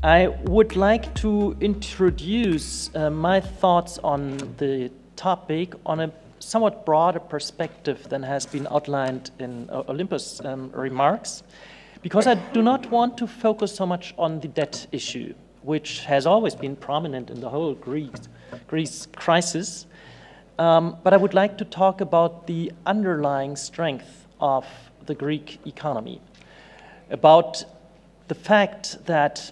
I would like to introduce my thoughts on the topic on a somewhat broader perspective than has been outlined in Olympus' remarks, because I do not want to focus so much on the debt issue, which has always been prominent in the whole Greece crisis, but I would like to talk about the underlying strength of the Greek economy, about the fact that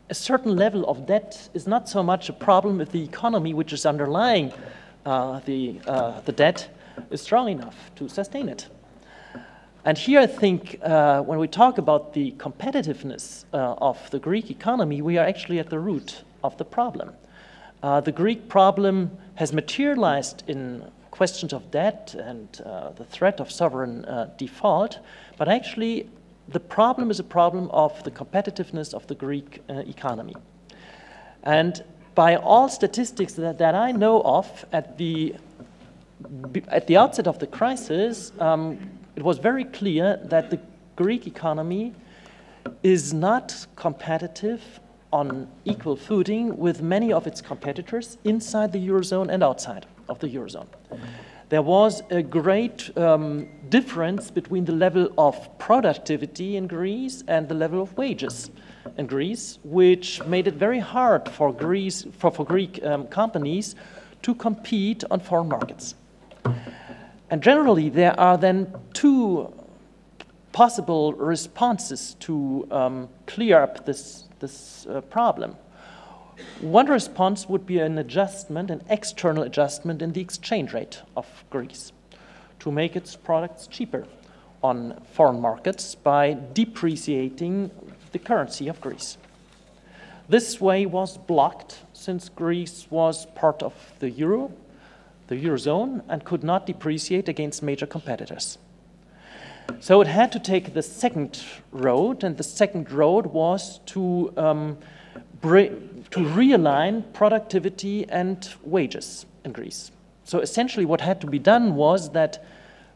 a certain level of debt is not so much a problem if the economy which is underlying the debt is strong enough to sustain it. And here I think when we talk about the competitiveness of the Greek economy, we are actually at the root of the problem. The Greek problem has materialized in questions of debt and the threat of sovereign default, but actually the problem is a problem of the competitiveness of the Greek economy. And by all statistics that I know of, at the outset of the crisis, it was very clear that the Greek economy is not competitive on equal footing with many of its competitors inside the Eurozone and outside of the Eurozone. There was a great difference between the level of productivity in Greece and the level of wages in Greece, which made it very hard for Greek companies to compete on foreign markets. And generally, there are then two possible responses to clear up this problem. One response would be an adjustment, an external adjustment in the exchange rate of Greece to make its products cheaper on foreign markets by depreciating the currency of Greece. This way was blocked since Greece was part of the Eurozone, and could not depreciate against major competitors. So it had to take the second road, and the second road was to realign productivity and wages in Greece. So essentially what had to be done was that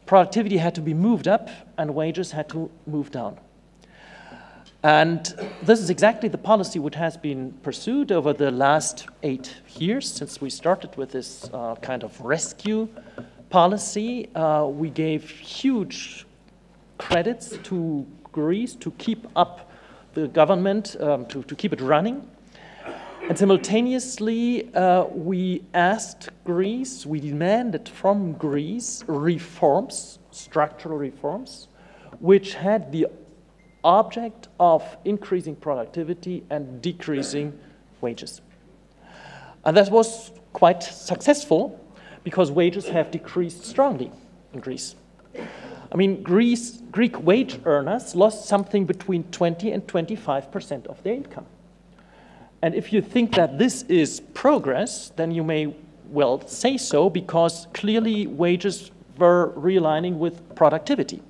productivity had to be moved up and wages had to move down. And this is exactly the policy which has been pursued over the last 8 years since we started with this kind of rescue policy. We gave huge credits to Greece to keep up the government, to keep it running. And simultaneously, we asked Greece, we demanded from Greece reforms, structural reforms, which had the object of increasing productivity and decreasing wages. And that was quite successful because wages have decreased strongly in Greece. I mean, Greek wage earners lost something between 20 and 25% of their income. And if you think that this is progress, then you may well say so, because clearly wages were realigning with productivity.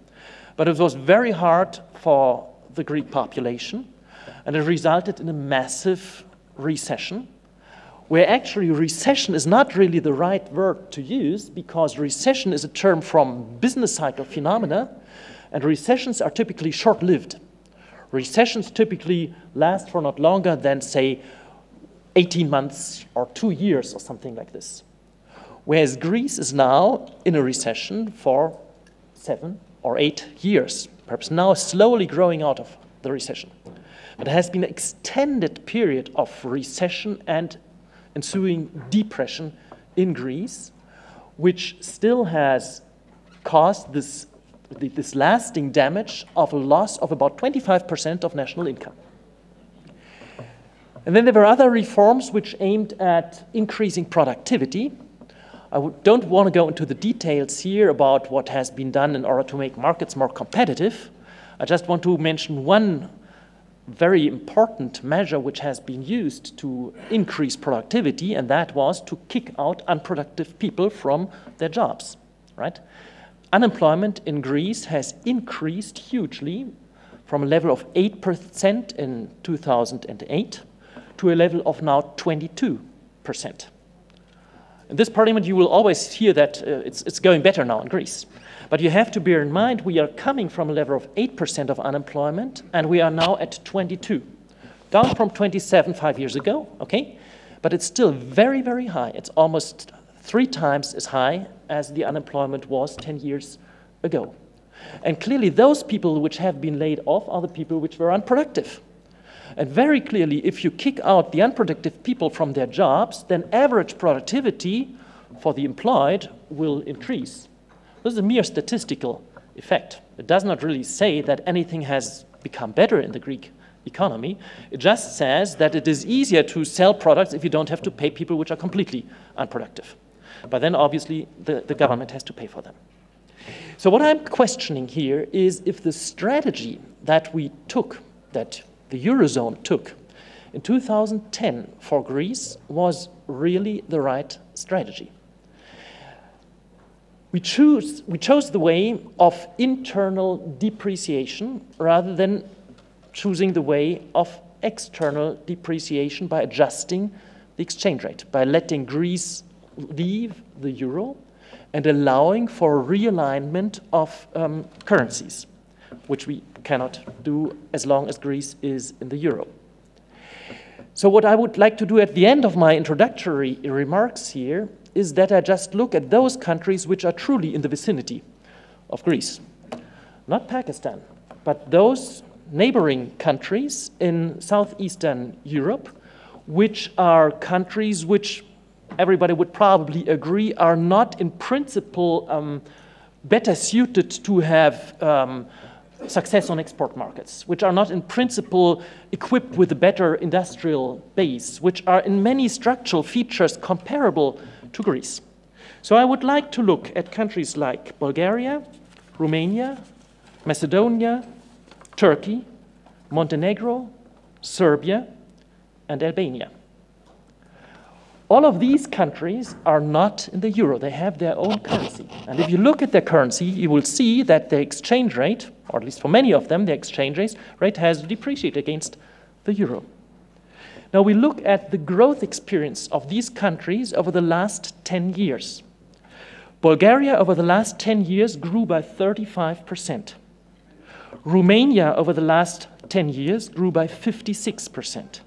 But it was very hard for the Greek population, and it resulted in a massive recession, where actually recession is not really the right word to use, because recession is a term from business cycle phenomena, and recessions are typically short-lived. Recessions typically last for not longer than, say, 18 months or 2 years or something like this. Whereas Greece is now in a recession for 7 or 8 years, perhaps now slowly growing out of the recession. But it has been an extended period of recession and ensuing depression in Greece, which still has caused this lasting damage of a loss of about 25% of national income. And then there were other reforms which aimed at increasing productivity. I don't want to go into the details here about what has been done in order to make markets more competitive. I just want to mention one very important measure which has been used to increase productivity, and that was to kick out unproductive people from their jobs, right? Unemployment in Greece has increased hugely from a level of 8% in 2008 to a level of now 22%. In this parliament, you will always hear that it's going better now in Greece. But you have to bear in mind we are coming from a level of 8% of unemployment, and we are now at 22. down from 27 5 years ago, okay? But it's still very, very high. It's almost 3 times as high as the unemployment was 10 years ago. And clearly those people which have been laid off are the people which were unproductive. And very clearly, if you kick out the unproductive people from their jobs, then average productivity for the employed will increase. This is a mere statistical effect. It does not really say that anything has become better in the Greek economy. It just says that it is easier to sell products if you don't have to pay people which are completely unproductive. But then obviously the government has to pay for them. So what I'm questioning here is if the strategy that we took, that the Eurozone took in 2010 for Greece was really the right strategy. We chose the way of internal depreciation rather than choosing the way of external depreciation by adjusting the exchange rate, by letting Greece leave the euro and allowing for realignment of currencies, which we cannot do as long as Greece is in the euro. So what I would like to do at the end of my introductory remarks here is that I just look at those countries which are truly in the vicinity of Greece. Not Pakistan, but those neighboring countries in southeastern Europe, which are countries which everybody would probably agree are not in principle better suited to have success on export markets, which are not in principle equipped with a better industrial base, which are in many structural features comparable to Greece. So I would like to look at countries like Bulgaria, Romania, Macedonia, Turkey, Montenegro, Serbia, and Albania. All of these countries are not in the euro. They have their own currency. And if you look at their currency, you will see that the exchange rate, or at least for many of them, the exchange rate has depreciated against the euro. Now we look at the growth experience of these countries over the last 10 years. Bulgaria over the last 10 years grew by 35%. Romania over the last 10 years grew by 56%.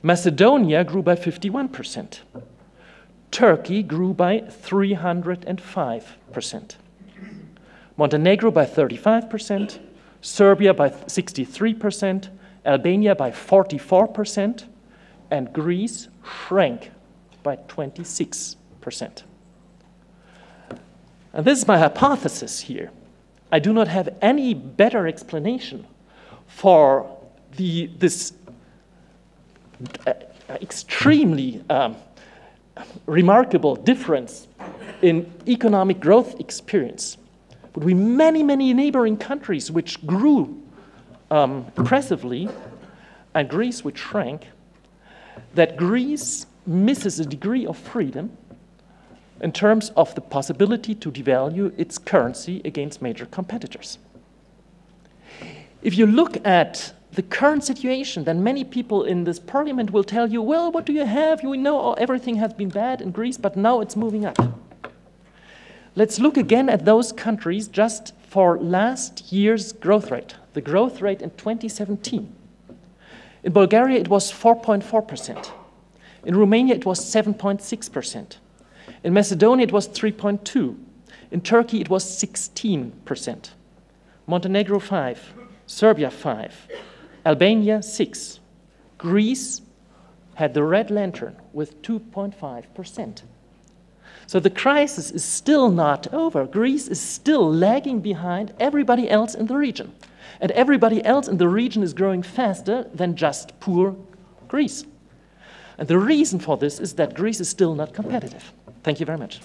Macedonia grew by 51%. Turkey grew by 305%. Montenegro by 35%, Serbia by 63%, Albania by 44%, and Greece shrank by 26%. And this is my hypothesis here. I do not have any better explanation for this extremely remarkable difference in economic growth experience between many, many neighboring countries which grew impressively and Greece which shrank, that Greece misses a degree of freedom in terms of the possibility to devalue its currency against major competitors. If you look at the current situation, then many people in this parliament will tell you, well, what do you have? You know everything has been bad in Greece, but now it's moving up. Let's look again at those countries just for last year's growth rate, the growth rate in 2017. In Bulgaria, it was 4.4%. In Romania, it was 7.6%. In Macedonia, it was 3.2%. In Turkey, it was 16%. Montenegro, 5%. Serbia, 5%. Albania, 6%. Greece had the red lantern with 2.5%. So the crisis is still not over. Greece is still lagging behind everybody else in the region. And everybody else in the region is growing faster than just poor Greece. And the reason for this is that Greece is still not competitive. Thank you very much.